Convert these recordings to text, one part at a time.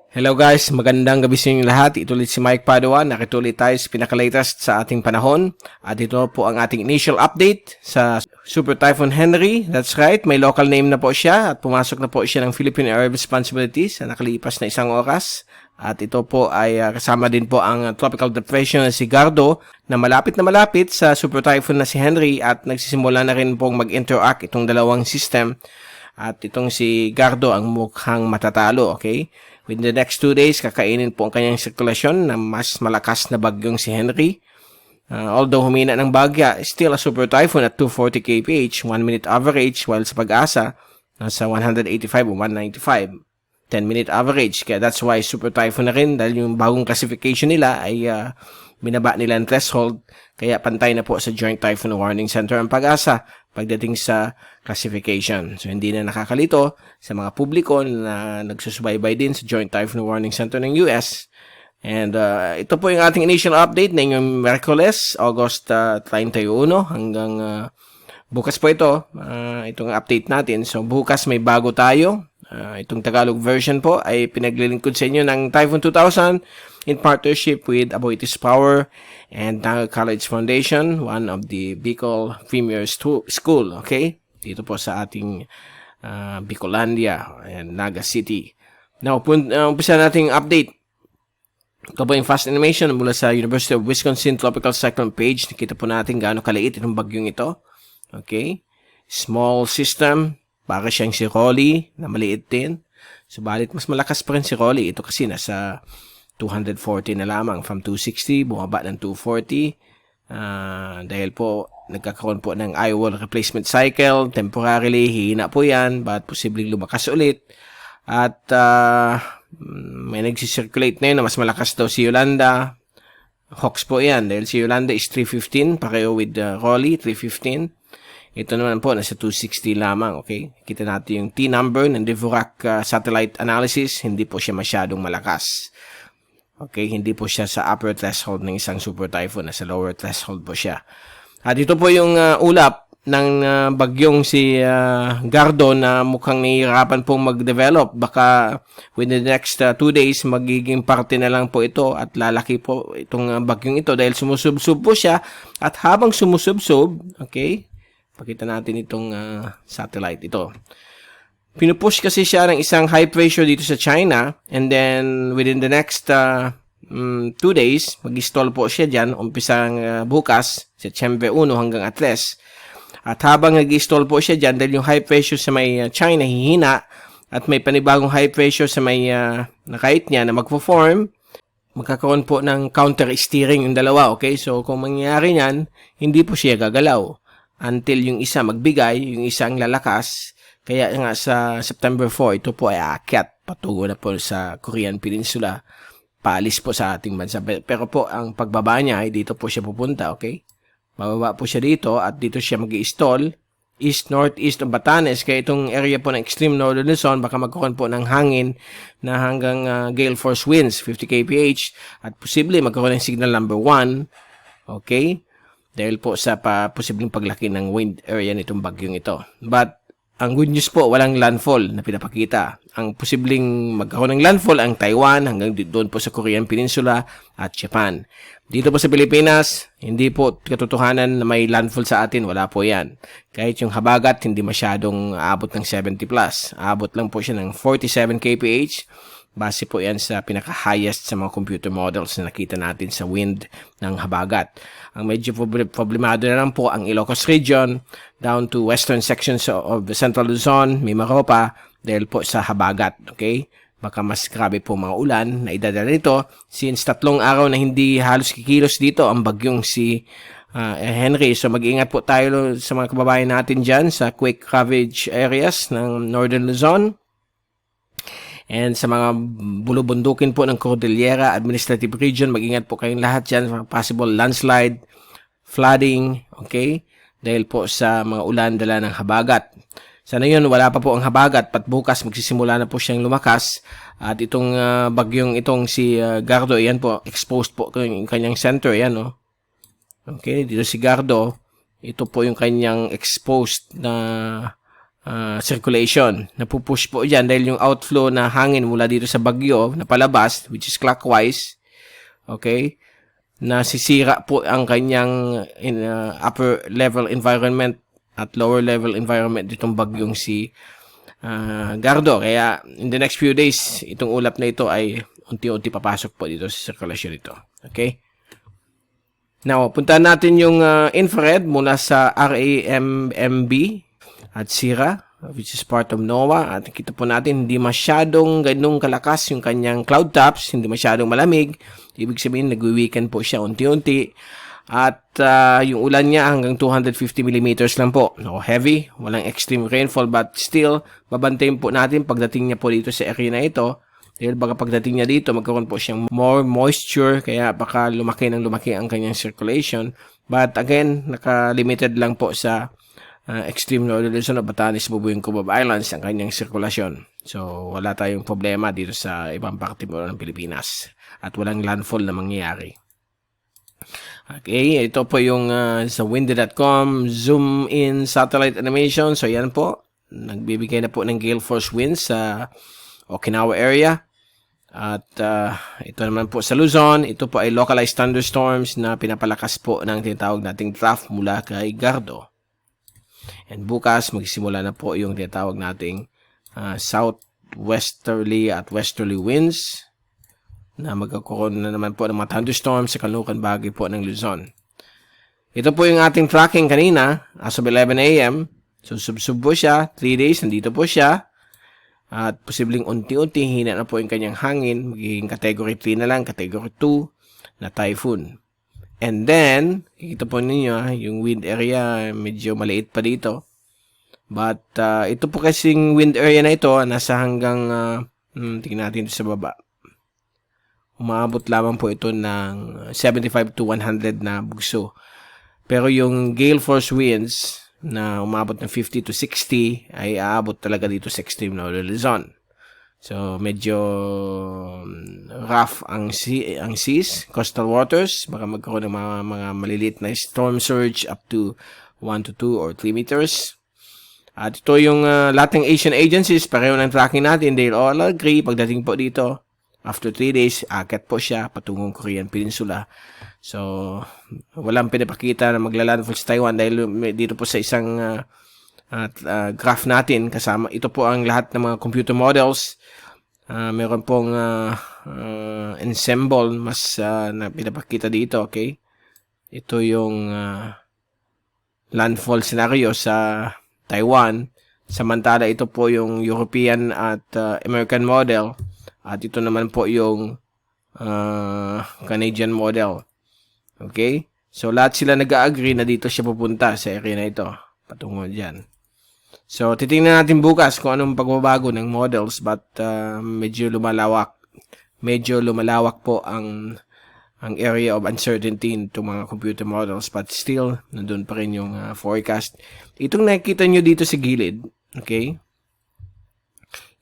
Hello guys, magandang gabi sa inyong lahat. Ito ulit si Mike Padua. Nakituloy tayo sa pinaka-latest sa ating panahon. At ito po ang ating initial update sa Super Typhoon Henry. That's right, may local name na po siya at pumasok na po siya ng Philippine Area Responsibilities sa nakalipas na isang oras. At ito po ay kasama din po ang tropical depression na si Gardo na malapit sa Super Typhoon na si Henry at nagsisimula na rin pong mag-interact itong dalawang system. At itong si Gardo ang mukhang matatalo, okay? Within the next 2 days, kakainin po ang kanyang sirkulasyon na mas malakas na bagyong si Henry. Although humina ng bagya, still a super typhoon at 240 kph, 1-minute average, while sa Pag-asa, nasa 185 o 195, 10-minute average. Kaya that's why super typhoon na rin dahil yung bagong classification nila ay binaba nila ang threshold. Kaya pantay na po sa Joint Typhoon Warning Center ang Pag-asa pagdating sa classification. So, hindi na nakakalito sa mga publiko na nagsusubaybay din sa Joint Typhoon Warning Center ng US. And ito po yung ating initial update na yung Miyerkules, August 31 hanggang bukas po ito, itong update natin. So, bukas may bago tayo. Itong Tagalog version po ay pinaglilingkod sa inyo ng Typhoon 2000 in partnership with Aboitiz Power and Naga College Foundation, one of the Bicol Premier School, okay? Dito po sa ating Bicolandia and Naga City. Now, umpisa nating update. Ito po yung fast animation mula sa University of Wisconsin Tropical Cyclone page. Nakita po natin gaano kaliit itong bagyong ito. Okay? Small system. Para siyang si Rolly na maliit din. Subalit mas malakas pa rin si Rolly. Ito kasi nasa 240 na lamang. From 260, bumaba ng 240. Dahil po nagkakaroon po ng eye-wall replacement cycle. Temporarily, hihina po yan. But posibleng lumakas ulit. At may nagsisirculate na yun na mas malakas daw si Yolanda. Hawks po yan. Dahil si Yolanda is 315. Pareho with Rolly, 315. Ito naman po, nasa 260 lamang, okay? Kita natin yung T-number ng Dvorak satellite analysis. Hindi po siya masyadong malakas. Okay, hindi po siya sa upper threshold ng isang super typhoon. Nasa lower threshold po siya. At ito po yung ulap ng bagyong si Gardo na mukhang nahihirapan pong mag-develop. Baka within the next 2 days, magiging parte na lang po ito at lalaki po itong bagyong ito dahil sumusubsob po siya. At habang sumusubsob, okay, pakita natin itong satellite ito. Pinupush kasi siya ng isang high pressure dito sa China and then within the next 2 days, mag-install po siya dyan, umpisang bukas, September 1 hanggang 3. At habang nag-install po siya dyan, dahil yung high pressure sa may China hihina at may panibagong high pressure sa may nakait niya na magpo-form, magkakaroon po ng counter-steering yung dalawa, okay? So, kung mangyayari niyan, hindi po siya gagalaw until yung isa magbigay, yung isang lalakas. Kaya nga sa September 4, ito po ay aakyat patungo na po sa Korean Peninsula. Paalis po sa ating bansa. Pero po, ang pagbaba niya ay dito po siya pupunta, okay? Bababa po siya dito at dito siya mag-i-stall east-northeast of Batanes. Kaya itong area po ng extreme northern Luzon, baka magkaroon po ng hangin na hanggang gale force winds, 50 kph. At posible magkaroon ng signal number 1, okay? Dahil po sa posibleng paglaki ng wind area nitong bagyong ito. But, ang good news po, walang landfall na pinapakita. Ang posibleng magkaroon ng landfall ang Taiwan hanggang doon po sa Korean Peninsula at Japan. Dito po sa Pilipinas, hindi po katotohanan na may landfall sa atin. Wala po yan. Kahit yung habagat, hindi masyadong aabot ng 70+. Aabot lang po siya ng 47 kph. Base po yan sa pinaka-highest sa mga computer models na nakita natin sa wind ng habagat. Ang medyo problemado na lang po ang Ilocos region down to western sections of the Central Luzon, Mimaropa, dahil po sa habagat. Okay? Baka mas grabe po mga ulan na idadala nito since 3 araw na hindi halos kikilos dito ang bagyong si Henry. So mag-ingat po tayo sa mga kababayan natin dyan sa quake ravaged areas ng Northern Luzon. And sa mga bulubundukin po ng Cordillera Administrative Region, mag-ingat po kayong lahat dyan sa possible landslide, flooding, okay? Dahil po sa mga ulan dala ng habagat. Sana yun, wala pa po ang habagat, pat bukas magsisimula na po siyang lumakas. At itong bagyong itong si Gardo, yan po, exposed po yung kanyang center, yan, no? Okay, dito si Gardo, ito po yung kanyang exposed na circulation. Napupush po dyan dahil yung outflow na hangin mula dito sa bagyo na palabas, which is clockwise, okay, nasisira po ang kanyang upper level environment at lower level environment ditong bagyong si Gardo. Kaya in the next few days, itong ulap na ito ay unti-unti papasok po dito sa circulation ito. Okay? Now, puntahan natin yung infrared mula sa RAMMB at SIRA, which is part of NOAA. At kita po natin, hindi masyadong ganung kalakas yung kanyang cloud tops, hindi masyadong malamig. Ibig sabihin, nagwi-weekend po siya unti-unti. At yung ulan niya hanggang 250 millimeters lang po. No, heavy, walang extreme rainfall, but still, babantayin po natin pagdating niya po dito sa area na ito. Dahil baka pagdating niya dito, magkaroon po siyang more moisture, kaya baka lumaki ang kanyang circulation. But again, naka-limited lang po sa extreme northern Luzon o Batanes, Bubuyan, Cubao Islands ang kanyang sirkulasyon. So, wala tayong problema dito sa ibang parte po ng Pilipinas. At walang landfall na mangyayari. Okay, ito po yung sa windy.com zoom in satellite animation. So, yan po. Nagbibigay na po ng gale force winds sa Okinawa area. At ito naman po sa Luzon, ito po ay localized thunderstorms na pinapalakas po ng tinatawag nating trough mula kay Gardo. And bukas, magsimula na po yung tinatawag nating southwesterly at westerly winds na magkakaroon na naman po ng mga thunderstorms sa Caloocan Baguio po ng Luzon. Ito po yung ating tracking kanina as of 11 a.m. So, sub po siya. 3 days, nandito po siya. At posibleng unti-unti hina na po yung kanyang hangin. Magiging category 3 na lang, category 2 na typhoon. And then, kikita po ninyo, yung wind area medyo maliit pa dito. But ito po kasing wind area na ito, nasa hanggang, tingnan natin ito sa baba. Umaabot lamang po ito ng 75 to 100 na bugso. Pero yung gale force winds na umabot ng 50 to 60 ay aabot talaga dito sa extreme northern Luzon. So, medyo rough ang seas, coastal waters. Baka magkaroon ng mga maliliit na storm surge up to 1 to 2 or 3 meters. At ito yung lahat ng Asian agencies, pareho ng tracking natin. They all agree, pagdating po dito, after 3 days, akit po siya patungong Korean Peninsula. So, walang pinapakita na maglalandfall sa Taiwan dahil dito po sa isang graph natin kasama. Ito po ang lahat ng mga computer models. Meron pong ensemble mas na pinapakita dito, okay? Ito yung landfall scenario sa Taiwan. Samantala, ito po yung European at American model. At ito naman po yung Canadian model. Okay? So, lahat sila nag-agree na dito siya pupunta sa area na ito. Patungo dyan. So, titingnan natin bukas kung anong pagbabago ng models, but medyo lumalawak. Medyo lumalawak po ang area of uncertainty into mga computer models, but still, nandun pa rin yung forecast. Itong nakikita nyo dito sa gilid, okay?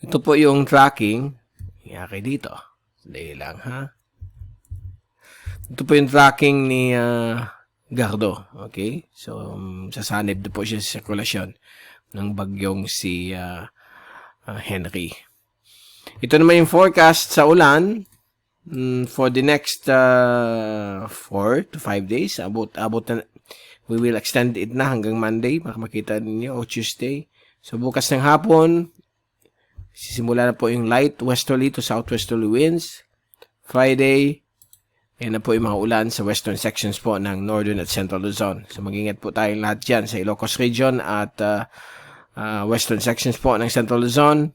Ito po yung tracking. Yari dito. Dahil lang, ha? Ito po yung tracking ni Gardo. Okay? So, sasanib na po siya sa sirkulasyon ng bagyong si Henry. Ito naman yung forecast sa ulan for the next 4 to 5 days. We will extend it na hanggang Monday. Baka makita ninyo, o Tuesday. So, bukas ng hapon, sisimula na po yung light westerly to southwesterly winds. Friday, yan na po yung mga ulan sa western sections po ng northern at central Luzon. So, mag-ingat po tayong lahat dyan sa Ilocos region at western sections po ng central Luzon.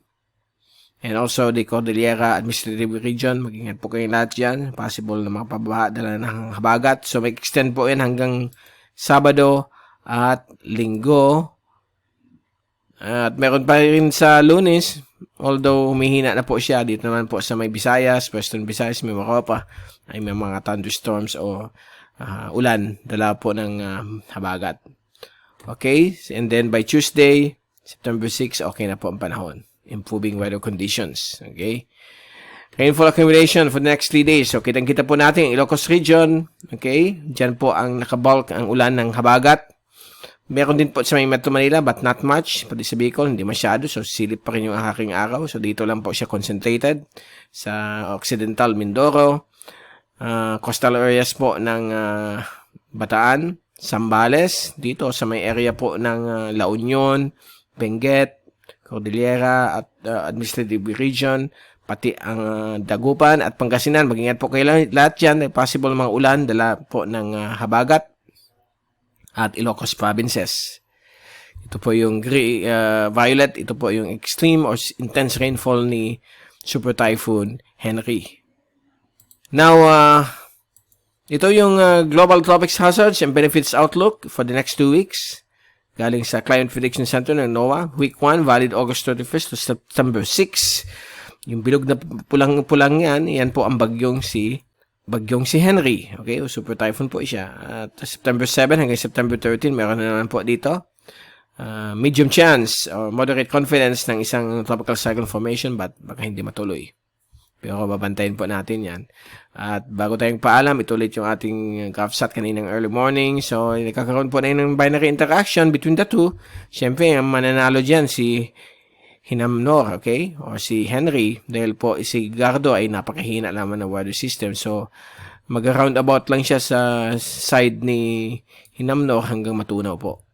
And also, the Cordillera Administrative Region. Mag-ingat po kayong lahat dyan. Possible na makapabaha dala ng habagat. So, may extend po yan hanggang Sabado at Linggo. At meron pa rin sa Lunes. Although, humihina na po siya. Dito naman po sa may Visayas, Western Visayas, may Maropa. Ay may mga thunderstorms o ulan. Dala po ng habagat. Okay? And then, by Tuesday, September 6, okay na po ang panahon. Improving weather conditions. Okay? Rainfall accumulation for the next 3 days. So, kitang-kita po natin ang Ilocos region. Okay? Diyan po ang nakabulk ang ulan ng habagat. Meron din po sa may Metro Manila but not much. Pati sa Bicol, hindi masyado. So, silip pa rin yung aking araw. So, dito lang po siya concentrated sa Occidental Mindoro. Coastal areas po ng Bataan, Zambales, dito sa may area po ng La Union, Benguet, Cordillera at Administrative Region, pati ang Dagupan at Pangasinan. Mag-ingat po kayo lahat dyan. Possible mga ulan, dala po ng habagat at Ilocos provinces. Ito po yung violet. Ito po yung extreme or intense rainfall ni Super Typhoon Henry. Now, ito yung Global Tropics Hazards and Benefits Outlook for the next 2 weeks. Galing sa Climate Prediction Center ng NOAA. Week 1, valid August 31st to September 6. Yung bilog na pulang-pulang yan po ang bagyong si Henry. Okay, o Super Typhoon po siya. At September 7 hanggang September 13, meron na naman po dito. Medium chance or moderate confidence ng isang tropical cyclone formation but baka hindi matuloy. Pero babantayin po natin yan. At bago tayong paalam, ito ulit yung ating GovSat kaninang early morning. So, nakakaroon po na ng binary interaction between the two. Siyempre, ang mananalo dyan si Hinamnor, okay? O si Henry. Dahil po si Gardo ay napakahina naman ng weather system. So, mag-roundabout lang siya sa side ni Hinamnor hanggang matunaw po.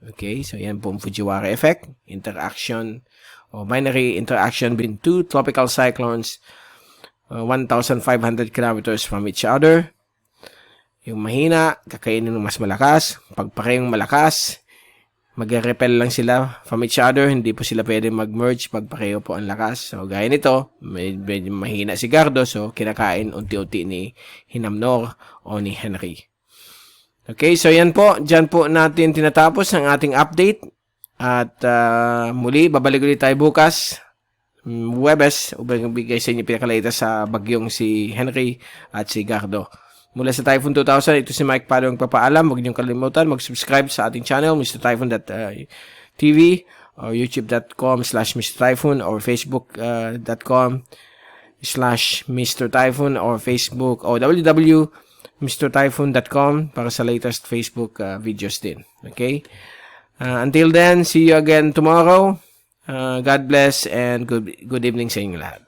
Okay, so yan po ang Fujiwara effect. Interaction o binary interaction between two tropical cyclones 1,500 kilometers from each other. Yung mahina, kakainin ng mas malakas. Pag parehong malakas, mag-repel lang sila from each other. Hindi po sila pwede mag-merge pag pareho po ang lakas. So, gaya nito, medyo mahina si Gardo. So, kinakain unti-unti ni Hinamnor o ni Henry. Okay, so yan po. Diyan po natin tinatapos ang ating update. At muli, babalik ulit tayo bukas, Huwebes, upang bigay sa inyo pinakalalita sa bagyong si Henry at si Gardo. Mula sa Typhoon 2000, ito si Mike Pado ang papaalam. Huwag niyong kalimutan mag-subscribe sa ating channel, MrTyphoon.tv, or youtube.com/MrTyphoon, or facebook.com/MrTyphoon, or Facebook, o www.MrTyphoon.com para sa latest Facebook videos din. Okay? Until then, see you again tomorrow. God bless and good evening sa inyo lahat.